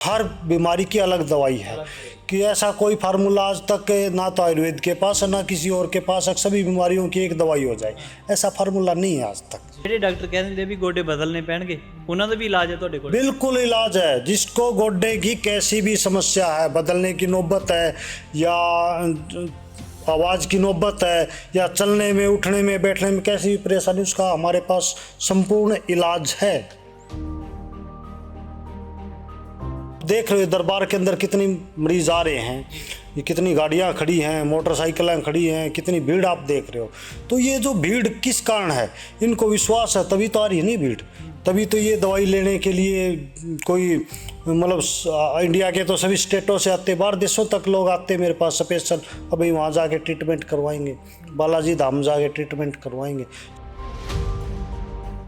हर बीमारी की अलग दवाई है कि ऐसा कोई फार्मूला आज तक ना तो आयुर्वेद के पास है ना किसी और के पास है सभी बीमारियों की एक दवाई हो जाए, ऐसा फार्मूला नहीं है आज तक। ਜਿਹੜੇ ਡਾਕਟਰ ਕਹਿ ਦਿੰਦੇ ਵੀ ਗੋਡੇ ਬਦਲਨੇ ਪੈਣਗੇ, ਉਹਨਾਂ ਦਾ ਵੀ ਇਲਾਜ ਹੈ ਤੁਹਾਡੇ ਕੋਲ? बिल्कुल इलाज है। जिसको गोड्डे की कैसी भी समस्या है, बदलने की नौबत है या आवाज़ की नौबत है या चलने में उठने में बैठने में कैसी भी परेशानी, उसका हमारे पास संपूर्ण इलाज है। देख रहे हो दरबार के अंदर कितनी मरीज आ रहे हैं, ये कितनी गाड़ियां खड़ी हैं, मोटरसाइकिलें खड़ी हैं, कितनी भीड़ आप देख रहे हो। तो ये जो भीड़ किस कारण है, इनको विश्वास है तभी तो आ रही है नहीं भीड़, तभी तो ये दवाई लेने के लिए कोई मतलब इंडिया के तो सभी स्टेटों से आते, बाहर देशों तक लोग आते मेरे पास स्पेशल, अभी वहाँ जाके ट्रीटमेंट करवाएंगे, बालाजी धाम जाके ट्रीटमेंट करवाएंगे।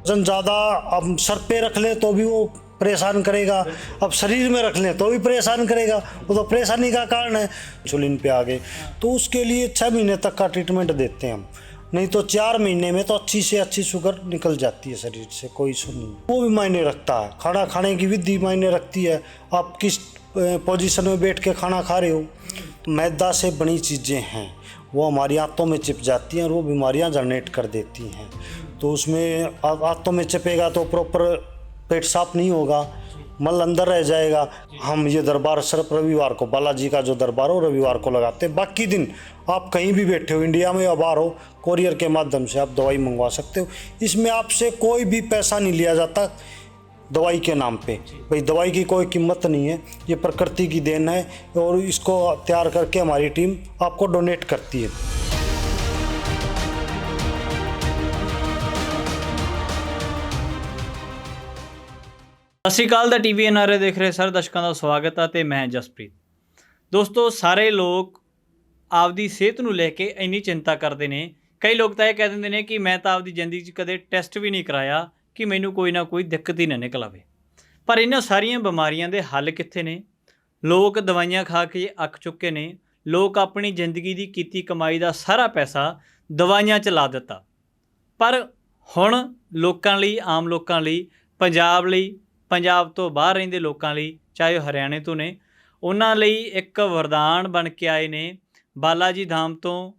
वजन ज़्यादा अब सर पे रख ले तो भी वो परेशान करेगा, अब शरीर में रख लें तो भी परेशान करेगा, वो तो परेशानी का कारण है। इंसुलिन पे आ गए तो उसके लिए 6 महीने तक का ट्रीटमेंट देते हैं हम, नहीं तो 4 महीने में तो अच्छी से अच्छी शुगर निकल जाती है शरीर से, कोई इशू नहीं। वो भी मायने रखता है, खाना खाने की विधि मायने रखती है, आप किस पोजीशन में बैठ के खाना खा रहे हो। मैदा से बनी चीज़ें हैं वो हमारी आंतों में चिप जाती हैं और वो बीमारियां जनरेट कर देती हैं। तो उसमें आंतों में चिपेगा तो प्रॉपर पेट साफ नहीं होगा, मल अंदर रह जाएगा। हम ये दरबार सिर्फ रविवार को, बालाजी का जो दरबार हो रविवार को लगाते हैं, बाकी दिन आप कहीं भी बैठे हो इंडिया में या बाहर हो, कोरियर के माध्यम से आप दवाई मंगवा सकते हो। इसमें आपसे कोई भी पैसा नहीं लिया जाता दवाई के नाम पे, भाई दवाई की कोई कीमत नहीं है, ये प्रकृति की देन है और इसको तैयार करके हमारी टीम आपको डोनेट करती है। ਸਤਿ ਸ਼੍ਰੀ ਅਕਾਲ ਦਾ ਟੀਵੀ ਐਨਆਰਏ ਦੇਖ ਰਹੇ ਸਾਰੇ ਦਰਸ਼ਕਾਂ ਦਾ ਸਵਾਗਤ ਹੈ ਤੇ ਮੈਂ ਜਸਪ੍ਰੀਤ। ਦੋਸਤੋ, ਸਾਰੇ ਲੋਕ ਆਪਦੀ ਸਿਹਤ ਨੂੰ ਲੈ ਕੇ ਇੰਨੀ ਚਿੰਤਾ ਕਰਦੇ ਨੇ, ਕਈ ਲੋਕ ਤਾਂ ਇਹ ਕਹਿ ਦਿੰਦੇ ਨੇ ਕਿ ਮੈਂ ਤਾਂ ਆਪਦੀ ਜ਼ਿੰਦਗੀ 'ਚ ਕਦੇ ਟੈਸਟ ਵੀ ਨਹੀਂ ਕਰਾਇਆ ਕਿ ਮੈਨੂੰ ਕੋਈ ਨਾ ਕੋਈ ਦਿੱਕਤ ਹੀ ਨਾ ਨਿਕਲ ਆਵੇ। ਪਰ ਇਹਨਾਂ ਸਾਰੀਆਂ ਬਿਮਾਰੀਆਂ ਦੇ ਹੱਲ ਕਿੱਥੇ ਨੇ? ਲੋਕ ਦਵਾਈਆਂ ਖਾ ਕੇ ਅੱਕ ਚੁੱਕੇ ਨੇ। ਲੋਕ ਆਪਣੀ ਜ਼ਿੰਦਗੀ ਦੀ ਕੀਤੀ ਕਮਾਈ ਦਾ ਸਾਰਾ ਪੈਸਾ ਦਵਾਈਆਂ 'ਚ ਲਾ ਦਿੱਤਾ। ਪਰ ਹੁਣ ਲੋਕਾਂ ਲਈ, ਆਮ ਲੋਕਾਂ ਲਈ, ਪੰਜਾਬ ਲਈ, ਪੰਜਾਬ ਤੋਂ ਬਾਹਰ ਰਹਿੰਦੇ ਲੋਕਾਂ ਲਈ, ਚਾਹੇ ਉਹ ਹਰਿਆਣੇ ਤੋਂ ਨੇ, ਉਹਨਾਂ ਲਈ ਇੱਕ ਵਰਦਾਨ ਬਣ ਕੇ ਆਏ ਨੇ। ਬਾਲਾਜੀ ਧਾਮ ਤੋਂ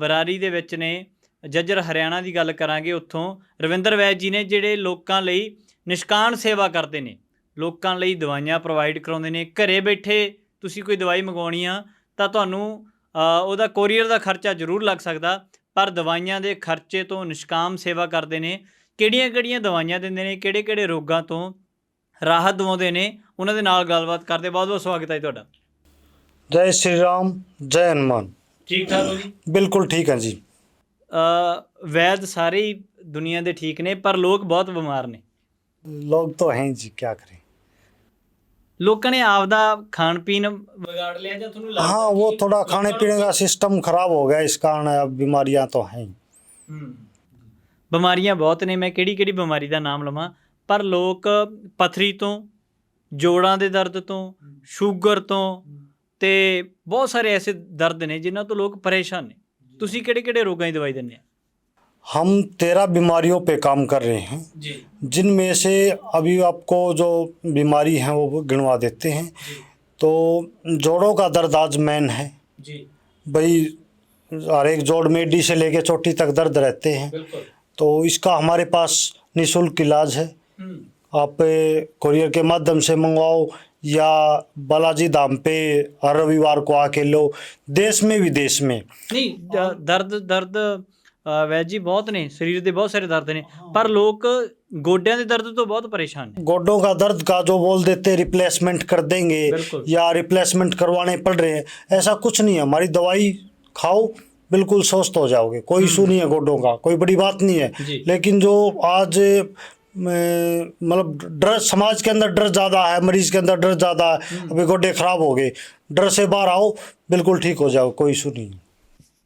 ਬਰਾਰੀ ਦੇ ਵਿੱਚ ਨੇ, ਜੱਜਰ ਹਰਿਆਣਾ ਦੀ ਗੱਲ ਕਰਾਂਗੇ, ਉੱਥੋਂ ਰਵਿੰਦਰ ਵੈਦ ਜੀ ਨੇ, ਜਿਹੜੇ ਲੋਕਾਂ ਲਈ ਨਿਸ਼ਕਾਮ ਸੇਵਾ ਕਰਦੇ ਨੇ, ਲੋਕਾਂ ਲਈ ਦਵਾਈਆਂ ਪ੍ਰੋਵਾਈਡ ਕਰਾਉਂਦੇ ਨੇ। ਘਰੇ ਬੈਠੇ ਤੁਸੀਂ ਕੋਈ ਦਵਾਈ ਮੰਗਵਾਉਣੀ ਆ ਤਾਂ ਤੁਹਾਨੂੰ ਉਹਦਾ ਕੋਰੀਅਰ ਦਾ ਖਰਚਾ ਜ਼ਰੂਰ ਲੱਗ ਸਕਦਾ, ਪਰ ਦਵਾਈਆਂ ਦੇ ਖਰਚੇ ਤੋਂ ਨਿਸ਼ਕਾਮ ਸੇਵਾ ਕਰਦੇ ਨੇ। ਕਿਹੜੀਆਂ-ਕਿਹੜੀਆਂ ਦਵਾਈਆਂ ਦਿੰਦੇ ਨੇ, ਕਿਹੜੇ-ਕਿਹੜੇ ਰੋਗਾਂ ਤੋਂ ਰਾਹਤ ਦਿਵਾਉਂਦੇ ਨੇ, ਉਹਨਾਂ ਦੇ ਨਾਲ ਗੱਲਬਾਤ ਕਰਦੇ। ਬਹੁਤ ਬਹੁਤ ਸਵਾਗਤ ਹੈ ਤੁਹਾਡਾ। जय श्री राम, जय हनुमान। ਠੀਕ ਠਾਕ ਹੋ ਜੀ? बिल्कुल ठीक है जी। ਵੈਦ ਸਾਰੇ ਹੀ ਦੁਨੀਆ ਦੇ ਠੀਕ ਨੇ, ਪਰ ਲੋਕ ਬਹੁਤ ਬਿਮਾਰ ਨੇ। लोग तो हैं जी, क्या करें। ਲੋਕਾਂ ਨੇ ਆਪਦਾ ਖਾਣ ਪੀਣ ਵਿਗਾੜ ਲਿਆ ਜਾਂ ਤੁਹਾਨੂੰ ਲੱਗਦਾ? हाँ, वो थोड़ा खाने पीने का सिस्टम खराब हो गया, इस कारण अब बीमारियां तो हैं। ਬਿਮਾਰੀਆਂ ਬਹੁਤ ਨੇ। ਮੈਂ ਕਿਹੜੀ ਕਿਹੜੀ ਬਿਮਾਰੀ ਦਾ ਨਾਮ ਲਵਾਂ, ਪਰ ਲੋਕ ਪੱਥਰੀ ਤੋਂ, ਜੋੜਾਂ ਦੇ ਦਰਦ ਤੋਂ, ਸ਼ੂਗਰ ਤੋਂ ਤੇ ਬਹੁਤ ਸਾਰੇ ਐਸੇ ਦਰਦ ਨੇ ਜਿਨ੍ਹਾਂ ਤੋਂ ਲੋਕ ਪਰੇਸ਼ਾਨ ਨੇ। ਤੁਸੀਂ ਕਿਹੜੇ ਕਿਹੜੇ ਰੋਗਾਂ ਦੀ ਦਵਾਈ ਦਿੰਦੇ ਆ? हम 13 बीमारियों पे काम कर रहे हैं जी, जिनमें से अभी आपको जो बीमारी है वो गिनवा देते हैं। तो जोड़ों का दर्द आज मेन है जी, भाई, हर एक जोड़ में एडी से लेके चोटी तक दर्द रहते हैं। बिल्कुल। तो इसका हमारे पास निःशुल्क इलाज है। आप कोरियर के माध्यम से मंगवाओ या बालाजी धाम पे हर रविवार को आके लो, देश में विदेश में। ਨਹੀਂ ਦਰਦ ਵੈਦ ਜੀ ਬਹੁਤ ਨੇ, ਸਰੀਰ ਦੇ ਬਹੁਤ ਸਾਰੇ ਦਰਦ ਨੇ, ਪਰ ਲੋਕ ਗੋਡਿਆਂ ਦੇ ਦਰਦ ਤੋਂ ਬਹੁਤ ਪਰੇਸ਼ਾਨ ਨੇ। गोड्डों का दर्द का जो बोल देते रिप्लेसमेंट कर देंगे बिल्कुल। या रिप्लेसमेंट करवाने पड़ रहे हैं, ऐसा कुछ नहीं है। हमारी दवाई खाओ, बिल्कुल स्वस्थ हो जाओगे, कोई इशू नहीं है गोड्डों का, कोई बड़ी बात नहीं है। जी। लेकिन जो आज मतलब डर, समाज के अंदर डर ज़्यादा है, मरीज के अंदर डर ज़्यादा है, अभी गोड्डे खराब हो गए, डर से बाहर आओ, बिल्कुल ठीक हो जाओ, कोई इशू नहीं।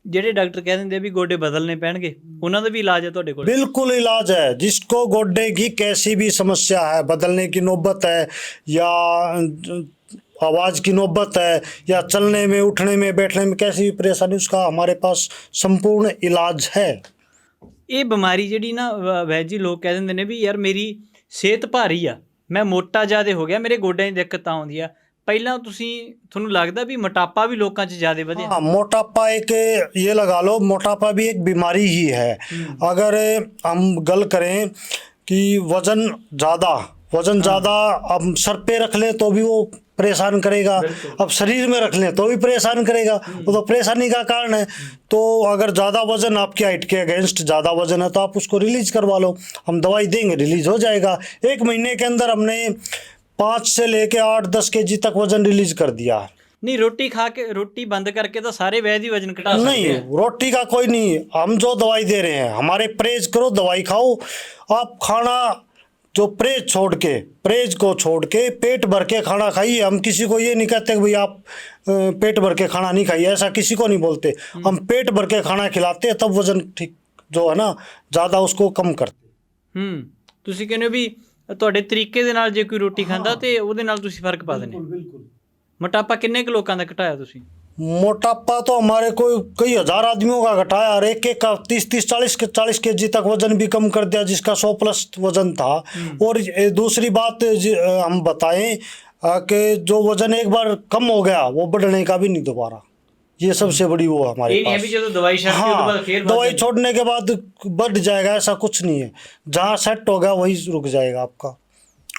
ਜਿਹੜੇ ਡਾਕਟਰ ਕਹਿ ਦਿੰਦੇ ਵੀ ਗੋਡੇ ਬਦਲਨੇ ਪੈਣਗੇ, ਉਹਨਾਂ ਦਾ ਵੀ ਇਲਾਜ ਹੈ ਤੁਹਾਡੇ ਕੋਲ? बिल्कुल इलाज है। जिसको गोड्डे की कैसी भी समस्या है, बदलने की नौबत है या आवाज़ की नौबत है या चलने में उठने में बैठने में कैसी भी परेशानी, उसका हमारे पास संपूर्ण इलाज है। ਇਹ ਬਿਮਾਰੀ ਜਿਹੜੀ ਨਾ ਵੈਦ ਜੀ, ਲੋਕ ਕਹਿ ਦਿੰਦੇ ਨੇ ਵੀ ਯਾਰ ਮੇਰੀ ਸਿਹਤ ਭਾਰੀ ਆ, ਮੈਂ ਮੋਟਾ ਜ਼ਿਆਦਾ ਹੋ ਗਿਆ, ਮੇਰੇ ਗੋਡਿਆਂ 'ਚ ਦਿੱਕਤ ਆਉਂਦੀ ਆ। ਪਹਿਲਾਂ ਤੁਹਾਨੂੰ ਲੱਗਦਾ ਵੀ ਮੋਟਾਪਾ ਵੀ ਲੋਕਾਂ 'ਚ ਜ਼ਿਆਦਾ ਵਧਿਆ? हाँ, मोटापा एक, ये लगा लो, मोटापा भी एक बीमारी ही है। अगर हम गल करें कि वजन ज़्यादा अब सर पे रख ले तो भी वो परेशान करेगा, अब शरीर में रख लें तो भी परेशान करेगा, वो तो परेशानी का कारण है। तो अगर ज़्यादा वजन आपकी हाइट के अगेंस्ट ज़्यादा वजन है तो आप उसको रिलीज करवा लो, हम दवाई देंगे, रिलीज हो जाएगा। 1 महीने के अंदर हमने 5 से लेके 8-10 केजी तक वजन रिलीज कर दिया। नहीं, रोटी खा के, रोटी बंद करके तो सारे वैद ही वजन घटा सकते नहीं, हैं। रोटी का कोई नहीं, हम जो दवाई दे रहे हैं हमारे परहेज करो, दवाई खाओ। आप खाना जो परहेज को छोड़ के पेट भर के खाना खाइए। हम किसी को ये नहीं कहते कि भाई आप पेट भर के खाना नहीं खाइए, ऐसा किसी को नहीं बोलते। हम पेट भर के खाना खिलाते हैं, तब वजन ठीक जो है ना ज़्यादा उसको कम करते। ਤੁਸੀਂ ਕਹਿੰਦੇ ਹੋ ਵੀ ਤੁਹਾਡੇ ਤਰੀਕੇ ਦੇ ਨਾਲ ਜੇ ਕੋਈ ਰੋਟੀ ਖਾਂਦਾ ਤੇ ਉਹਦੇ ਨਾਲ ਤੁਸੀਂ ਫਰਕ ਪਾ ਦਿੰਦੇ। बिल्कुल। ਮੋਟਾਪਾ ਕਿੰਨੇ ਕੁ ਲੋਕਾਂ ਦਾ ਘਟਾਇਆ ਤੁਸੀਂ? मोटापा तो हमारे कई हजार आदमियों का घटाया, और एक का 30-40 केजी तक वजन भी कम कर दिया, जिसका 100+ वजन था। और दूसरी बात हम बताएं कि जो वजन एक बार कम हो गया वो बढ़ने का भी नहीं दोबारा, ये सबसे बड़ी वो हमारे ये नहीं है पास। भी जो दवाई छोड़ती है उसके बाद फिर बढ़ दवाई जाएगी। छोड़ने के बाद बढ़ जाएगा, ऐसा कुछ नहीं है। जहाँ सेट हो गया वही रुक जाएगा आपका,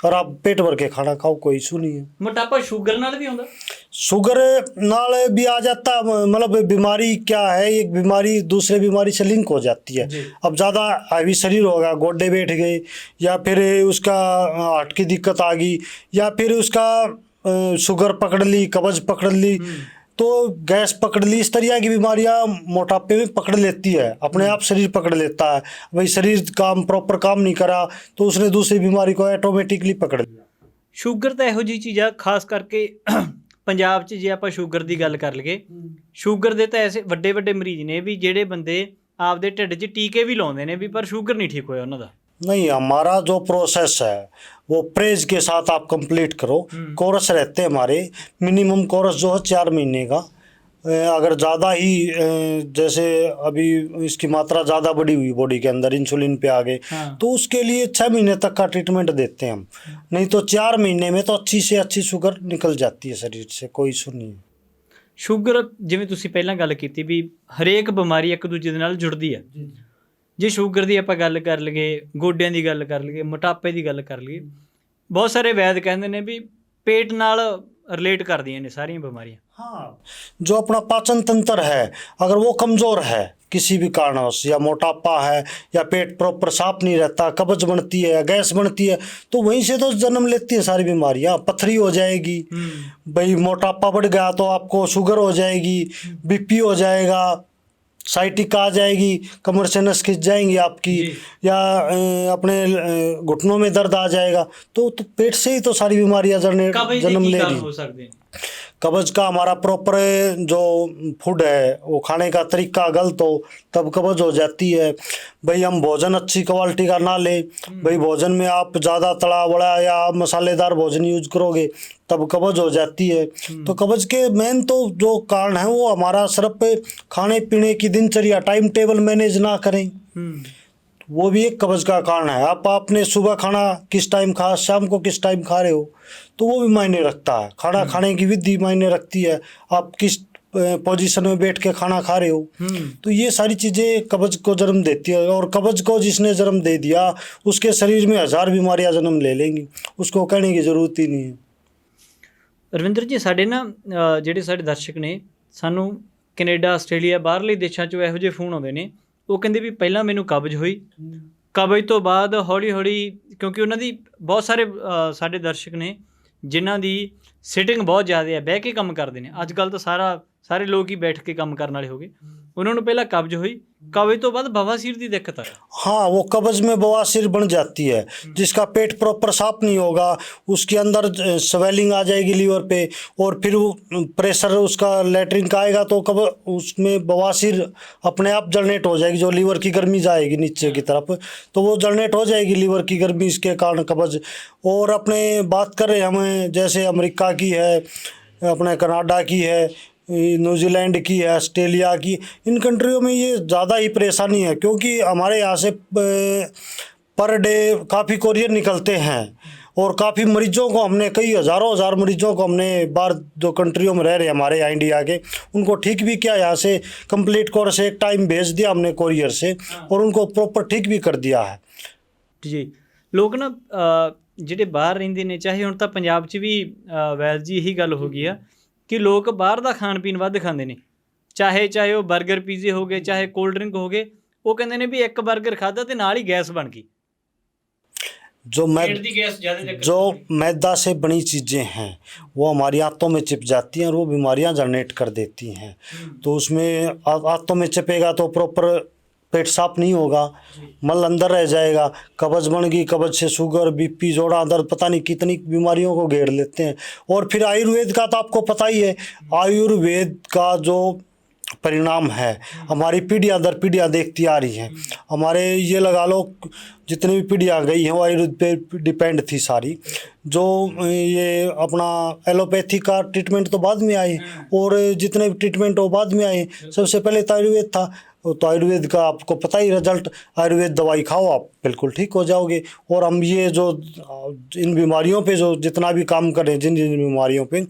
और आप पेट भर के खाना खाओ, कोई इशू नहीं है। ਮੋਟਾਪਾ ਸ਼ੂਗਰ ਨਾਲ ਵੀ ਹੁੰਦਾ? शुगर नाल भी आ जाता, मतलब बीमारी क्या है, एक बीमारी दूसरे बीमारी से लिंक हो जाती है। अब ज़्यादा हैवी शरीर होगा, गोड्डे बैठ गए, या फिर उसका हार्ट की दिक्कत आ गई, या फिर उसका शुगर पकड़ ली, कब्ज पकड़ ली, तो गैस पकड़ ली, इस तरह की बीमारियां मोटापे में पकड़ लेती है, अपने आप शरीर पकड़ लेता है। भाई शरीर प्रॉपर काम नहीं करा तो उसने दूसरी बीमारी को ऑटोमेटिकली पकड़ लिया। ਸ਼ੂਗਰ ਤਾਂ ਇਹੋ ਜਿਹੀ ਚੀਜ਼ ਆ, ਖਾਸ ਕਰਕੇ ਪੰਜਾਬ 'ਚ ਜੇ ਆਪਾਂ ਸ਼ੂਗਰ ਦੀ ਗੱਲ ਕਰ ਲਈਏ, ਸ਼ੂਗਰ ਦੇ ਤਾਂ ਐਸੇ ਵੱਡੇ ਵੱਡੇ ਮਰੀਜ਼ ਨੇ ਵੀ ਜਿਹੜੇ ਬੰਦੇ ਆਪਦੇ ਢਿੱਡ 'ਚ ਟੀਕੇ ਵੀ ਲਾਉਂਦੇ ਨੇ ਵੀ, ਪਰ ਸ਼ੂਗਰ ਨਹੀਂ ਠੀਕ ਹੋਇਆ ਉਹਨਾਂ ਦਾ। नहीं, हमारा जो प्रोसेस है वो परहेज के साथ आप कंप्लीट करो। कोर्स रहते हैं हमारे, मिनिमम कोर्स जो है 4 महीने का। अगर ज़्यादा ही जैसे अभी इसकी मात्रा ज़्यादा बढ़ी हुई बॉडी के अंदर, इंसुलिन पे आ गए, तो उसके लिए 6 महीने तक का ट्रीटमेंट देते हैं हम। नहीं तो 4 महीने में तो अच्छी से अच्छी शुगर निकल जाती है शरीर से, कोई इशू नहीं है। ਸ਼ੂਗਰ ਜਿਵੇਂ ਤੁਸੀਂ ਪਹਿਲਾਂ ਗੱਲ ਕੀਤੀ ਵੀ ਹਰੇਕ ਬਿਮਾਰੀ ਇੱਕ ਦੂਜੇ ਦੇ ਨਾਲ ਜੁੜਦੀ ਹੈ। ਜੇ ਸ਼ੂਗਰ ਦੀ ਆਪਾਂ ਗੱਲ ਕਰ ਲਈਏ, ਗੋਡਿਆਂ ਦੀ ਗੱਲ ਕਰ ਲਈਏ, ਮੋਟਾਪੇ ਦੀ ਗੱਲ ਕਰ ਲਈਏ, ਬਹੁਤ ਸਾਰੇ ਵੈਦ ਕਹਿੰਦੇ ਨੇ ਵੀ ਪੇਟ ਨਾਲ ਰਿਲੇਟ ਕਰਦੀਆਂ ਨੇ ਸਾਰੀਆਂ ਬਿਮਾਰੀਆਂ। हाँ, जो अपना पाचन तंत्र है अगर वो कमज़ोर है किसी भी कारणवश, या मोटापा है, या पेट प्रॉपर साफ नहीं रहता, कब्ज बनती है या गैस बनती है, तो वहीं से तो जन्म लेती है सारी बीमारियां। पथरी हो जाएगी, भाई मोटापा बढ़ गया तो आपको शुगर हो जाएगी, बीपी हो जाएगा, साइटिक आ जाएगी, कमर से नस खिंच जाएंगी आपकी, या अपने घुटनों में दर्द आ जाएगा। तो पेट से ही तो सारी बीमारियां जन्म ले रही। हो सकते हैं कब्ज का हमारा प्रॉपर जो फूड है वो खाने का तरीका गलत हो तब कब्ज हो जाती है। भाई हम भोजन अच्छी क्वालिटी का ना लें, भाई भोजन में आप ज़्यादा तला बड़ा या मसालेदार भोजन यूज करोगे तब कब्ज हो जाती है। तो कब्ज के मेन तो जो कारण है वो हमारा सिर्फ खाने पीने की दिनचर्या, टाइम टेबल मैनेज ना करें, वो भी एक कब्ज का कारण है। आप आपने सुबह खाना किस टाइम खा, शाम को किस टाइम खा रहे हो, तो वो भी मायने रखता है। खाना खाने की विधि मायने रखती है, आप किस पोजीशन में बैठ के खाना खा रहे हो, तो ये सारी चीज़ें कब्ज को जन्म देती है। और कब्ज को जिसने जन्म दे दिया उसके शरीर में 1000 बीमारियां जन्म ले लेंगी, उसको कहने की ज़रूरत ही नहीं है। ਰਵਿੰਦਰ ਜੀ, ਸਾਡੇ ਨਾ ਜਿਹੜੇ ਸਾਡੇ ਦਰਸ਼ਕ ਨੇ, ਸਾਨੂੰ ਕੈਨੇਡਾ, ਆਸਟ੍ਰੇਲੀਆ, ਬਾਹਰਲੇ ਦੇਸ਼ਾਂ 'ਚੋਂ ਇਹੋ ਜਿਹੇ ਫੋਨ ਆਉਂਦੇ ਨੇ, ਉਹ ਕਹਿੰਦੇ ਵੀ ਪਹਿਲਾਂ ਮੈਨੂੰ ਕਬਜ਼ ਹੋਈ, ਕਬਜ਼ ਤੋਂ ਬਾਅਦ ਹੌਲੀ ਹੌਲੀ, ਕਿਉਂਕਿ ਉਹਨਾਂ ਦੀ ਬਹੁਤ ਸਾਰੇ ਸਾਡੇ ਦਰਸ਼ਕ ਨੇ ਜਿਨ੍ਹਾਂ ਦੀ ਸਿਟਿੰਗ ਬਹੁਤ ਜ਼ਿਆਦਾ ਹੈ, ਬਹਿ ਕੇ ਕੰਮ ਕਰਦੇ ਨੇ। ਅੱਜ ਕੱਲ੍ਹ ਤਾਂ ਸਾਰੇ ਲੋਕ ਹੀ ਬੈਠ ਕੇ ਕੰਮ ਕਰਨ ਵਾਲੇ ਹੋ ਗਏ। ਉਹਨਾਂ ਨੂੰ ਪਹਿਲਾਂ ਕਬਜ਼ ਹੋਈ, कब्ज तो बाद बवासीर की दिक्कत है। हाँ, वो कब्ज में बवासीर बन जाती है, जिसका पेट प्रॉपर साफ नहीं होगा, उसके अंदर स्वेलिंग आ जाएगी लीवर पे, और फिर प्रेशर उसका लैट्रिन का आएगा तो उसमें बवासीर अपने आप जनरेट हो जाएगी, जो लीवर की गर्मी जाएगी नीचे की तरफ, तो वो जनरेट हो जाएगी लीवर की गर्मी, इसके कारण कब्ज। और अपने बात करें हमें, जैसे अमेरिका की है, अपने कनाडा की है, न्यूजीलैंड की है, ऑस्ट्रेलिया की, इन कंट्रियों में ये ज़्यादा ही परेशानी है, क्योंकि हमारे यहाँ से पर डे काफ़ी कोरियर निकलते हैं और काफ़ी मरीजों को हमने, कई हज़ारों मरीजों को हमने बाहर जो कंट्रियों में रह रहे हैं हमारे यहाँ इंडिया के, उनको ठीक भी किया। यहाँ से कंप्लीट कोर्स एक टाइम भेज दिया हमने कोरियर से, और उनको प्रॉपर ठीक भी कर दिया है जी। लोग ना ਜਿਹੜੇ ਬਾਹਰ ਰਹਿੰਦੇ ਨੇ, ਚਾਹੇ ਹੁਣ ਤਾਂ ਪੰਜਾਬ 'ਚ ਵੀ ਵੈਲ ਜੀ ਇਹੀ ਗੱਲ ਹੋ ਗਈ ਆ ਕਿ ਲੋਕ ਬਾਹਰ ਦਾ ਖਾਣ ਪੀਣ ਵੱਧ ਖਾਂਦੇ ਨੇ, ਚਾਹੇ ਉਹ 버ਗਰ ਪੀਜ਼ੇ ਹੋ ਗਏ, ਚਾਹੇ ਕੋਲਡ ਡਰਿੰਕ ਹੋ ਗਏ। ਉਹ ਕਹਿੰਦੇ ਨੇ ਵੀ ਇੱਕ 버ਗਰ ਖਾਧਾ ਤੇ ਨਾਲ ਹੀ ਗੈਸ ਬਣ ਗਈ। जो मैदा से बनी चीज़ें हैं वो हमारी आंतों में चिप जाती हैं और वो बीमारियां जनरेट कर देती हैं। तो उसमें आंतों में चिपेगा तो प्रॉपर पेट साफ नहीं होगा, मल अंदर रह जाएगा, कब्ज बन गई, कब्ज से शुगर, बीपी, जोड़ा दर्द, पता नहीं कितनी बीमारियों को घेर लेते हैं। और फिर आयुर्वेद का तो आपको पता ही है, आयुर्वेद का जो परिणाम है हमारी पीढ़ियाँ दर पीढ़ियाँ देखती आ रही हैं। हमारे ये लगा लो जितनी भी पीढ़ियाँ गई हैं वो आयुर्वेद पे डिपेंड थी सारी। जो ये अपना एलोपैथी का ट्रीटमेंट तो बाद में आए, और जितने भी ट्रीटमेंट वो बाद में आए। सबसे पहले तो आयुर्वेद था, तो आयुर्वेद का आपको पता ही रिजल्ट, आयुर्वेद दवाई खाओ आप बिल्कुल ठीक हो जाओगे। और हम ये जो इन बीमारियों पे जो जितना भी काम करें, जिन जिन बीमारियों पे,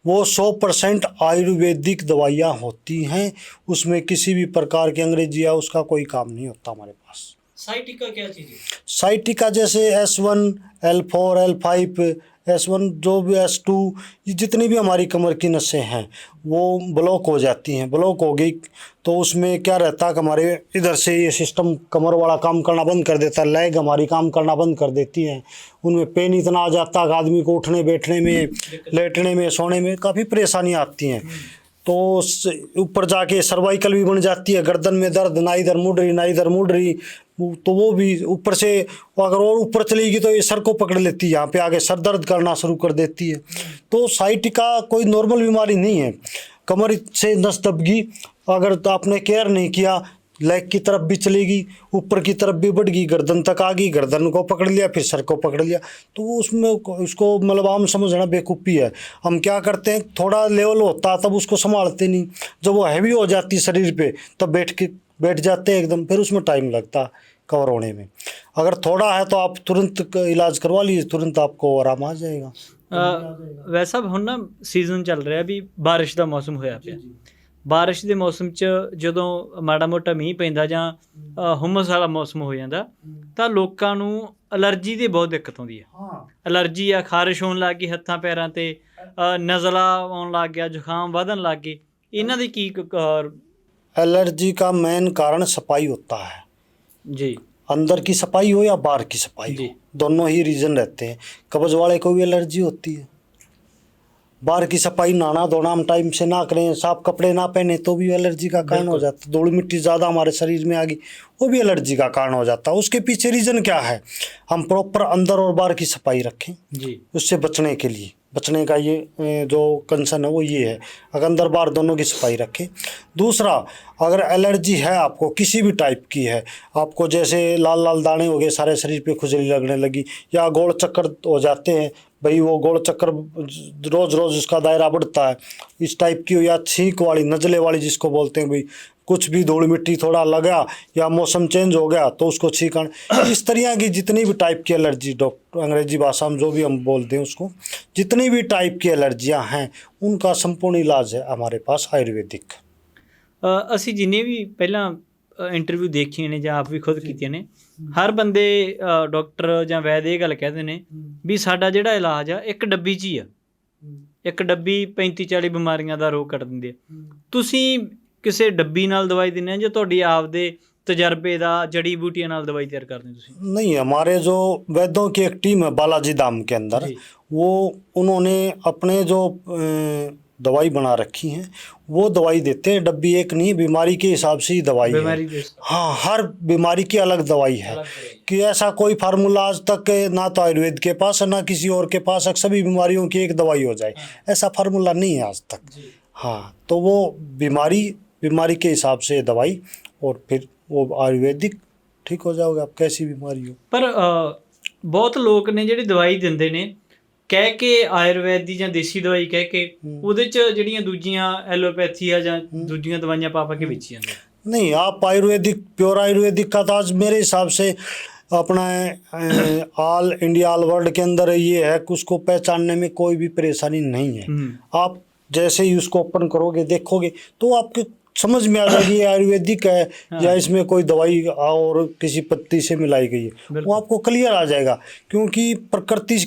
वो 100% आयुर्वेदिक दवाइयाँ होती हैं। उसमें किसी भी प्रकार की अंग्रेजी या उसका कोई काम नहीं होता हमारे पास। साइटिका क्या चीज़ है? साइटिका जैसे S1, L4, L5, S1 जो भी S2, ये जितनी भी हमारी कमर की नसें हैं वो ब्लॉक हो जाती हैं। ब्लॉक हो गई तो उसमें क्या रहता है कि हमारे इधर से ये सिस्टम कमर वाला काम करना बंद कर देता है, लेग हमारी काम करना बंद कर देती हैं। उनमें पेन इतना आ जाता है कि आदमी को उठने बैठने में, लेटने में, सोने में काफ़ी परेशानी आती हैं। तो ऊपर जाके सर्वाइकल भी बन जाती है, गर्दन में दर्द, ना इधर मुड़ रही ना इधर मुड़ रही, तो वो भी ऊपर से अगर और ऊपर चलेगी तो ये सर को पकड़ लेती है, यहाँ पे आगे सर दर्द करना शुरू कर देती है। तो साइटिका कोई नॉर्मल बीमारी नहीं है। कमर से नस दब गई, अगर तो आपने केयर नहीं किया, लेग की तरफ भी चलेगी, ऊपर की तरफ भी बढ़ गई, गर्दन तक आ गई, गर्दन को पकड़ लिया, फिर सर को पकड़ लिया, तो उसमें उसको मतलब आम समझना बेवकूफ़ी है। हम क्या करते हैं, थोड़ा लेवल होता तब उसको संभालते नहीं, जब वो हैवी हो जाती शरीर पे तब बैठ जाते हैं एकदम, फिर उसमें टाइम लगता कवर होने में। अगर थोड़ा है तो आप तुरंत इलाज करवा लीजिए, तुरंत आपको आराम आ जाएगा। ਵੈਸਾ ਹੁਣ ਨਾ ਸੀਜ਼ਨ ਚੱਲ ਰਿਹਾ ਵੀ ਬਾਰਿਸ਼ ਦਾ ਮੌਸਮ ਹੋਇਆ ਪਿਆ। ਬਾਰਿਸ਼ ਦੇ ਮੌਸਮ 'ਚ ਜਦੋਂ ਮਾੜਾ ਮੋਟਾ ਮੀਂਹ ਪੈਂਦਾ ਜਾਂ ਹੁਮਸ ਵਾਲਾ ਮੌਸਮ ਹੋ ਜਾਂਦਾ ਤਾਂ ਲੋਕਾਂ ਨੂੰ ਅਲਰਜੀ ਦੀ ਬਹੁਤ ਦਿੱਕਤ ਆਉਂਦੀ ਹੈ। ਅਲਰਜੀ ਆ, ਖਾਰਿਸ਼ ਹੋਣ ਲੱਗ ਗਈ ਹੱਥਾਂ ਪੈਰਾਂ 'ਤੇ, ਨਜ਼ਲਾ ਆਉਣ ਲੱਗ ਗਿਆ, ਜ਼ੁਕਾਮ ਵਧਣ ਲੱਗ ਗਏ। ਇਹਨਾਂ ਦੀ ਕੀ एलर्जी का मेन कारण सफाई होता है जी, अंदर की सफाई हो या बाहर की सफाई हो, दोनों ही रीज़न रहते हैं। कब्ज वाले को भी एलर्जी होती है। बाहर की सफाई, नहाना धोना हम टाइम से ना करें, साफ कपड़े ना पहने तो भी एलर्जी का कारण हो जाता है। धूल मिट्टी ज़्यादा हमारे शरीर में आ गई वो भी एलर्जी का कारण हो जाता है। उसके पीछे रीज़न क्या है, हम प्रॉपर अंदर और बाहर की सफाई रखें जी, उससे बचने के लिए। बचने का ये जो कंसर्न है वो ये है, अगर अंदर बाहर दोनों की सफाई रखें। दूसरा, अगर एलर्जी है आपको किसी भी टाइप की है, आपको जैसे लाल लाल दाने हो गए, सारे शरीर पे खुजली लगने लगी, या गोल चक्कर हो जाते हैं, भाई वो गोल चक्कर रोज़ रोज़ उसका दायरा बढ़ता है, इस टाइप की हो, या छींक वाली, नज़ले वाली जिसको बोलते हैं, भाई कुछ भी धूल मिट्टी थोड़ा लगा या मौसम चेंज हो गया तो उसको छींक आना, इस तरह की जितनी भी टाइप की एलर्जी, डॉक्टर अंग्रेजी भाषा में जो भी हम बोलते हैं उसको, जितनी भी टाइप की एलर्जियां हैं उनका संपूर्ण इलाज है हमारे पास आयुर्वेदिक। ਅਸੀਂ ਜਿੰਨੇ ਵੀ ਪਹਿਲਾਂ ਇੰਟਰਵਿਊ ਦੇਖੀਆਂ ਨੇ ਜਾਂ ਆਪ ਵੀ ਖੁਦ ਕੀਤੀਆਂ ਨੇ, ਹਰ ਬੰਦੇ ਡਾਕਟਰ ਜਾਂ ਵੈਦ ਇਹ ਗੱਲ ਕਹਿੰਦੇ ਨੇ ਵੀ ਸਾਡਾ ਜਿਹੜਾ ਇਲਾਜ ਆ ਇੱਕ ਡੱਬੀ 'ਚ ਹੀ ਆ, ਇੱਕ ਡੱਬੀ 35-40 ਬਿਮਾਰੀਆਂ ਦਾ ਰੋਗ ਕੱਢ ਦਿੰਦੀ ਆ। ਤੁਸੀਂ ਕਿਸੇ ਡੱਬੀ ਨਾਲ ਦਵਾਈ ਦਿੰਦੇ ਆ ਜਾਂ ਤੁਹਾਡੀ ਆਪਦੇ तजर्बे दा जड़ी बूटियां नाल दवाई तैयार करते हैं तुसीं? नहीं, हमारे जो वैद्यों की एक टीम है बालाजी धाम के अंदर, वो उन्होंने अपने जो दवाई बना रखी हैं वो दवाई देते हैं। डब्बी एक नहीं, बीमारी के हिसाब से ही दवाई है। हाँ, हर बीमारी की अलग दवाई है कि ऐसा कोई फार्मूला आज तक ना तो आयुर्वेद के पास है ना किसी और के पास है सभी बीमारियों की एक दवाई हो जाए, ऐसा फार्मूला नहीं है आज तक। हाँ, तो वो बीमारी के हिसाब से दवाई, और फिर वो आयुर्वेदिक ठीक हो जाओगे आप कैसी बीमारी हो। पर बहुत लोग ने ਜਿਹੜੀ ਦਵਾਈ ਦਿੰਦੇ ਨੇ ਕਹਿ ਕੇ ਆਯੁਰਵੈਦ ਦੀ ਜਾਂ ਦੇਸੀ ਦਵਾਈ ਕਹਿ ਕੇ ਉਹਦੇ ਚ ਜਿਹੜੀਆਂ ਦੂਜੀਆਂ ਐਲੋਪੈਥੀ ਆ ਜਾਂ ਦੂਜੀਆਂ ਦਵਾਈਆਂ ਪਾ ਕੇ ਵੇਚੀ ਜਾਂਦੇ। नहीं, आप आयुर्वेदिक, प्योर आयुर्वेदिक का तो आज मेरे हिसाब से अपना ऑल इंडिया ऑल वर्ल्ड के अंदर ये है कि उसको पहचानने में कोई भी परेशानी नहीं है। आप जैसे ही उसको ओपन करोगे देखोगे तो आपके समझ में आ जाएगी ये आयुर्वेदिक है या इसमें कोई दवाई और किसी पत्ती से मिलाई गई है, वो आपको क्लियर आ जाएगा। क्योंकि प्रकृति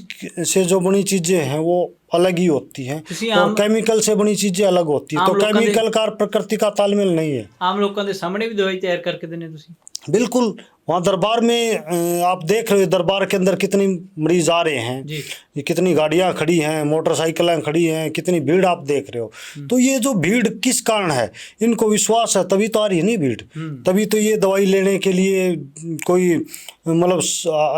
से जो बनी चीज़ें हैं वो अलग ही होती हैं और केमिकल से बनी चीज़ें अलग होती है। तो केमिकल का प्रकृति का तालमेल नहीं है। आम लोगों के सामने भी दवाई तैयार करके देने तुसी? बिल्कुल, वहाँ दरबार में आप देख रहे हो दरबार के अंदर कितनी मरीज आ रहे हैं, ये कितनी गाड़ियाँ खड़ी हैं, मोटरसाइकिलें खड़ी हैं, कितनी भीड़ आप देख रहे हो। तो ये जो भीड़ किस कारण है, इनको विश्वास है तभी तो आ रही है नहीं भीड़, तभी तो ये दवाई लेने के लिए कोई मतलब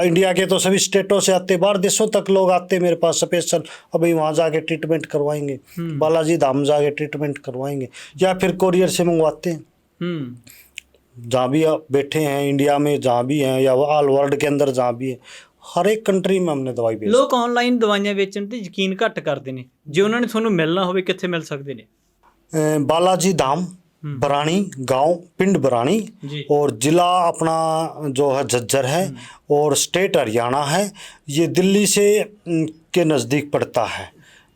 इंडिया के तो सभी स्टेटों से आते, बाहर देशों तक लोग आते मेरे पास स्पेशल, अभी वहाँ जाके ट्रीटमेंट करवाएंगे, बालाजी धाम जाके ट्रीटमेंट करवाएंगे, या फिर कोरियर से मंगवाते हैं। जहाँ भी आप बैठे हैं इंडिया में, जहाँ भी हैं या ऑल वर्ल्ड के अंदर जहाँ भी है, हर एक कंट्री में हमने दवाई भेजी। लोग ऑनलाइन दवाइयां बेचਣ ਤੇ ਯਕੀਨ ਘੱਟ ਕਰਦੇ ਨੇ, ਜੇ ਉਹਨਾਂ ਨੇ ਤੁਹਾਨੂੰ ਮਿਲਣਾ ਹੋਵੇ ਕਿੱਥੇ ਮਿਲ ਸਕਦੇ ਨੇ? बालाजी धाम, बरानी गांव, पिंड बरानी, और ज़िला अपना जो है झज्जर है और स्टेट हरियाणा है। ये दिल्ली से के नज़दीक पड़ता है।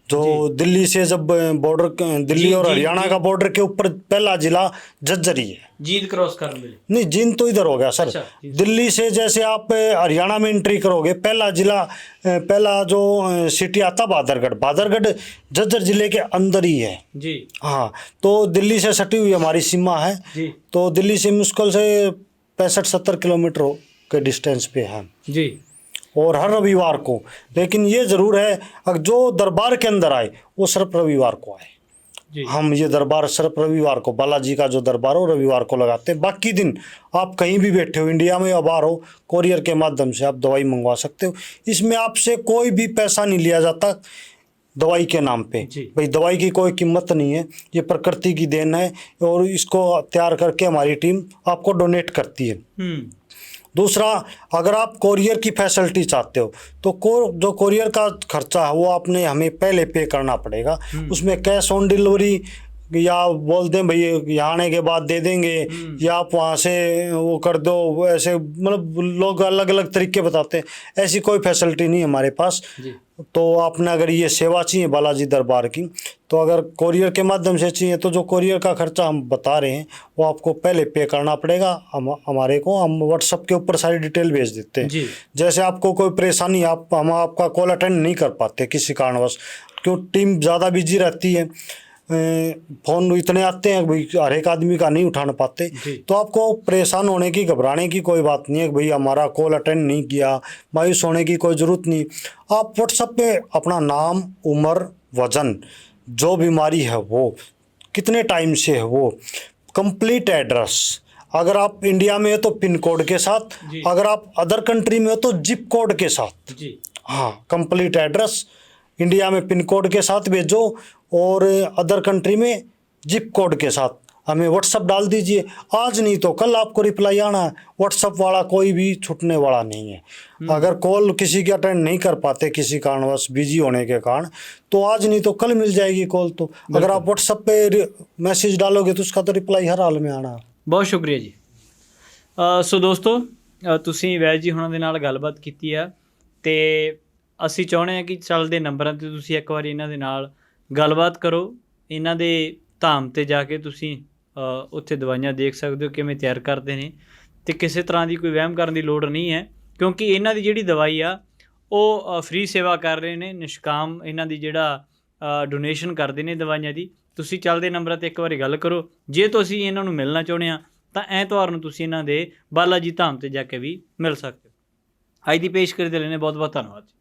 जो दिल्ली से जब बॉर्डर, दिल्ली और हरियाणा का बॉर्डर के ऊपर पहला जिला झज्जर ही है। जींद क्रॉस कर ले? नहीं, जींद तो इधर हो गया सर। दिल्ली से जैसे आप हरियाणा में एंट्री करोगे, पहला जिला, पहला जो सिटी आता बहादुरगढ़, बहादुरगढ़ झज्जर जिले के अंदर ही है जी। हाँ, तो दिल्ली से सटी हुई हमारी सीमा है जी। तो दिल्ली से मुश्किल से 65-70 किलोमीटर के डिस्टेंस पे है जी, और हर रविवार को। लेकिन ये ज़रूर है अगर जो दरबार के अंदर आए वो सिर्फ रविवार को आए जी। हम ये दरबार सिर्फ रविवार को, बालाजी का जो दरबार हो रविवार को लगाते हैं। बाकी दिन आप कहीं भी बैठे हो, इंडिया में या बाहर हो, कोरियर के माध्यम से आप दवाई मंगवा सकते हो। इसमें आपसे कोई भी पैसा नहीं लिया जाता दवाई के नाम पे। भाई दवाई की कोई कीमत नहीं है, ये प्रकृति की देन है और इसको तैयार करके हमारी टीम आपको डोनेट करती है। दूसरा, अगर आप कोरियर की फैसिलिटी चाहते हो तो जो कोरियर का खर्चा है वो आपने हमें पहले पे करना पड़ेगा। उसमें कैश ऑन डिलीवरी या बोल दें भाई यहाँ आने के बाद दे देंगे, या आप वहाँ से वो कर दो, ऐसे मतलब लोग अलग अलग तरीके बताते हैं। ऐसी कोई फैसिलिटी नहीं है हमारे पास। तो आपने अगर ये सेवा चाहिए बालाजी दरबार की, तो अगर कोरियर के माध्यम से चाहिए तो जो कोरियर का खर्चा हम बता रहे हैं वो आपको पहले पे करना पड़ेगा हमारे को। हम व्हाट्सएप के ऊपर सारी डिटेल भेज देते हैं। जैसे आपको कोई परेशानी, हम आपका कॉल अटेंड नहीं कर पाते किसी कारणवश, क्यों टीम ज़्यादा बिजी रहती है, फ़ोन इतने आते हैं भाई हर एक आदमी का नहीं उठाना पाते। तो आपको परेशान होने की, घबराने की कोई बात नहीं है कि भाई हमारा कॉल अटेंड नहीं किया, मायूस होने की कोई ज़रूरत नहीं। आप व्हाट्सएप पे अपना नाम, उम्र, वज़न, जो बीमारी है वो, कितने टाइम से है वो, कंप्लीट एड्रेस, अगर आप इंडिया में हो तो पिन कोड के साथ, अगर आप अदर कंट्री में हो तो जिप कोड के साथ। हाँ, कंप्लीट एड्रेस इंडिया में पिन कोड के साथ भेजो और अदर कंट्री में जिप कोड के साथ हमें व्हाट्सअप डाल दीजिए। आज नहीं तो कल आपको रिप्लाई आना है। व्हाट्सअप वाला कोई भी छूटने वाला नहीं है। अगर कॉल किसी की अटेंड नहीं कर पाते किसी कारणवश बिजी होने के कारण, तो आज नहीं तो कल मिल जाएगी कॉल। तो अगर आप व्हाट्सअप पे मैसेज डालोगे तो उसका तो रिप्लाई हर हाल में आना है। बहुत शुक्रिया जी। सो ਦੋਸਤੋ, ਤੁਸੀਂ ਵੈਦ ਜੀ ਹੁਣਾਂ ਦੇ ਨਾਲ ਗੱਲਬਾਤ ਕੀਤੀ ਆ ਤੇ ਅਸੀਂ ਚਾਹੁੰਦੇ ਹਾਂ ਕਿ ਚੱਲਦੇ ਨੰਬਰਾਂ 'ਤੇ ਤੁਸੀਂ ਇੱਕ ਵਾਰੀ ਇਹਨਾਂ ਦੇ ਨਾਲ ਗੱਲਬਾਤ ਕਰੋ। ਇਹਨਾਂ ਦੇ ਧਾਮ 'ਤੇ ਜਾ ਕੇ ਤੁਸੀਂ ਉੱਥੇ ਦਵਾਈਆਂ ਦੇਖ ਸਕਦੇ ਹੋ ਕਿਵੇਂ ਤਿਆਰ ਕਰਦੇ ਨੇ, ਅਤੇ ਕਿਸੇ ਤਰ੍ਹਾਂ ਦੀ ਕੋਈ ਵਹਿਮ ਕਰਨ ਦੀ ਲੋੜ ਨਹੀਂ ਹੈ, ਕਿਉਂਕਿ ਇਹਨਾਂ ਦੀ ਜਿਹੜੀ ਦਵਾਈ ਆ ਉਹ ਫ੍ਰੀ ਸੇਵਾ ਕਰ ਰਹੇ ਨੇ, ਨਿਸ਼ਕਾਮ ਇਹਨਾਂ ਦੀ ਜਿਹੜਾ ਡੋਨੇਸ਼ਨ ਕਰਦੇ ਨੇ ਦਵਾਈਆਂ ਦੀ। ਤੁਸੀਂ ਚੱਲਦੇ ਨੰਬਰਾਂ 'ਤੇ ਇੱਕ ਵਾਰੀ ਗੱਲ ਕਰੋ। ਜੇ ਤੁਸੀਂ ਇਹਨਾਂ ਨੂੰ ਮਿਲਣਾ ਚਾਹੁੰਦੇ ਆ ਤਾਂ ਐਤਵਾਰ ਨੂੰ ਤੁਸੀਂ ਇਹਨਾਂ ਦੇ ਬਾਲਾਜੀ ਧਾਮ 'ਤੇ ਜਾ ਕੇ ਵੀ ਮਿਲ ਸਕਦੇ ਹੋ। ਅੱਜ ਦੀ ਪੇਸ਼ਕਰੀ ਦੇ ਲਈ ਬਹੁਤ ਬਹੁਤ ਧੰਨਵਾਦ।